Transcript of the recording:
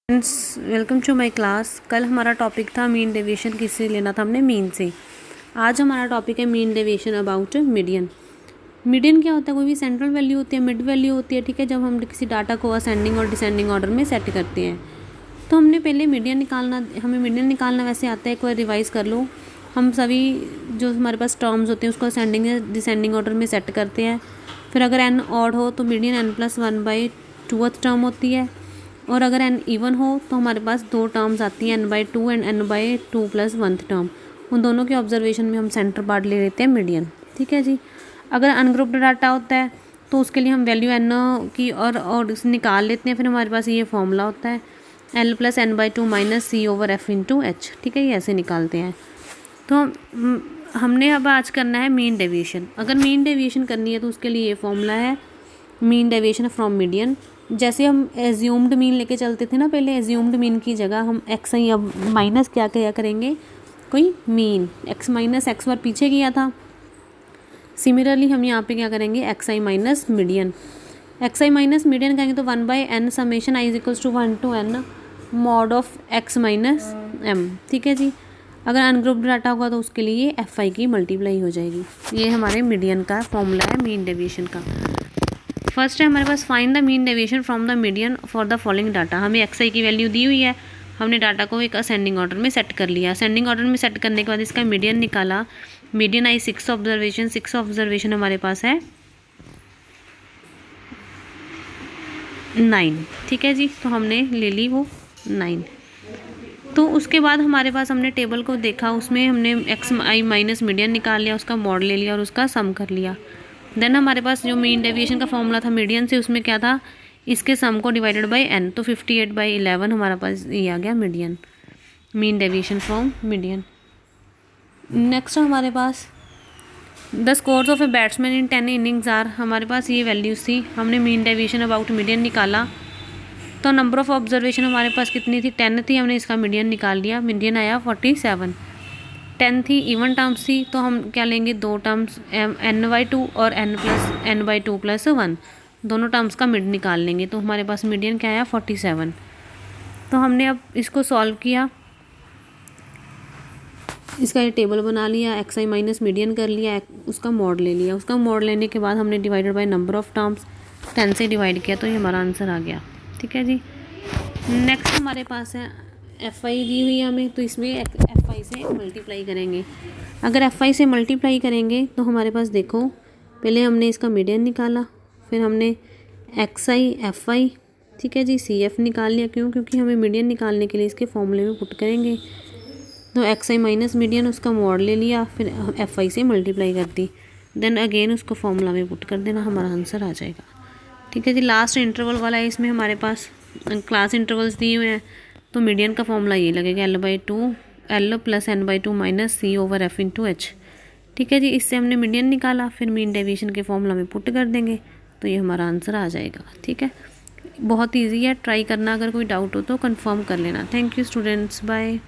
Friends, welcome to my class. कल हमारा topic था मीन डेविएशन, किससे लेना था हमने, मीन से। आज हमारा टॉपिक है mean deviation about median. Median क्या होता है? कोई भी सेंट्रल वैल्यू होती है, मिड वैल्यू होती है, ठीक है। जब हम किसी डाटा को असेंडिंग और डिसेंडिंग ऑर्डर में सेट करते हैं तो हमने पहले मीडियन निकालना, हमें मीडियन निकालना वैसे आता है, एक बार रिवाइज़ कर लो। हम सभी जो हमारे पास टर्म्स होते हैं उसको असेंडिंग या डिसेंडिंग ऑर्डर में सेट करते हैं। फिर अगर एन ऑड हो तो मीडियन n+1/2th टर्म होती है, और अगर एन इवन हो तो हमारे पास दो टर्म्स आती हैं, n/2 एंड n/2+1th टर्म। उन दोनों के ऑब्जर्वेशन में हम सेंटर पार्ट ले लेते हैं मीडियन, ठीक है जी। अगर अनग्रुप्ड डाटा होता है तो उसके लिए हम वैल्यू एन की और निकाल लेते हैं। फिर हमारे पास ये फॉर्मूला होता है L+n/2 - C/F/H, ठीक है। ये ऐसे निकालते हैं। तो हमने अब आज करना है मीन डेविएशन। अगर मीन डेविएशन करनी है तो उसके लिए ये फॉर्मूला है, मीन डेविएशन फ्रॉम मीडियन। जैसे हम एज्यूम्ड मीन लेके चलते थे ना, पहले एज्यूम्ड मीन की जगह हम एक्स आई अब माइनस क्या करेंगे, कोई मीन एक्स माइनस एक्स बार पीछे किया था। सिमिलरली हम यहाँ पे क्या करेंगे, एक्स आई माइनस मीडियन। एक्स आई माइनस मीडियन कहेंगे तो 1/n summation i = 1 to n mod of x minus m, ठीक है जी। अगर अनग्रुप्ड डाटा होगा तो उसके लिए एफ आई की मल्टीप्लाई हो जाएगी। ये हमारे मीडियन का फॉर्मूला है मीन डेविएशन का। फर्स्ट है हमारे पास find the mean deviation from the median for the following data. हमें एक्स आई की वैल्यू दी हुई है, हमने डाटा को एक असेंडिंग ऑर्डर में सेट कर लिया। असेंडिंग ऑर्डर में सेट करने के बाद इसका मीडियन निकाला। मीडियन आई 6 ऑब्जर्वेशन हमारे पास है 9, ठीक है जी। तो हमने ले ली वो 9। तो उसके बाद हमारे पास हमने टेबल को देखा, उसमें हमने एक्स आई माइनस मीडियन निकाल लिया, उसका मॉड ले लिया और उसका सम कर लिया। देन हमारे पास जो मीन डेविएशन का फॉर्मूला था मीडियन से, उसमें क्या था, इसके सम को डिवाइडेड बाय n, तो 58/11 हमारे पास ये आ गया median, mean deviation from median. Next हमारे पास the scores of a batsman in 10 innings are, हमारे पास ये वैल्यूज़ थी। हमने मीन डेविएशन अबाउट मीडियन निकाला तो नंबर ऑफ ऑब्जर्वेशन हमारे पास कितनी थी, 10 थी। हमने इसका मीडियन निकाल लिया, मीडियन आया 47। 10 थी, इवन टर्म्स थी, तो हम क्या लेंगे, दो टर्म्स n/2 और n+n/2+1 दोनों टर्म्स का मिड निकाल लेंगे। तो हमारे पास मीडियन क्या आया 47। तो हमने अब इसको सॉल्व किया, इसका ये टेबल बना लिया, एक्स आई माइनस मीडियन कर लिया, उसका मॉड ले लिया। उसका मॉड लेने के बाद हमने divided by number of terms 10 से डिवाइड किया, तो ये हमारा आंसर आ गया, ठीक है जी। नेक्स्ट हमारे पास है एफ आई दी हुई है हमें, तो इसमें एफ आई से मल्टीप्लाई करेंगे। अगर एफ आई से मल्टीप्लाई करेंगे तो हमारे पास देखो, पहले हमने इसका मीडियन निकाला, फिर हमने एक्स आई एफ आई, ठीक है जी, सी एफ निकाल लिया। क्यों? क्योंकि हमें मीडियन निकालने के लिए इसके फॉर्मूले में पुट करेंगे। तो एक्स आई माइनस मीडियन, उसका मॉड ले लिया, फिर एफ आई से मल्टीप्लाई कर दी, देन अगेन उसको फॉर्मूला में पुट कर देना, हमारा आंसर आ जाएगा, ठीक है जी। लास्ट इंटरवल वाला है, इसमें हमारे पास क्लास इंटरवल्स दिए हुए हैं, तो मीडियन का फॉर्मूला ये लगेगा L+n/2 - C/F/H, ठीक है जी। इससे हमने मीडियन निकाला, फिर मीन डेविएशन के फॉर्मूला में पुट कर देंगे, तो ये हमारा आंसर आ जाएगा, ठीक है। बहुत ईजी है, ट्राई करना। अगर कोई डाउट हो तो कंफर्म कर लेना। Thank you students, bye.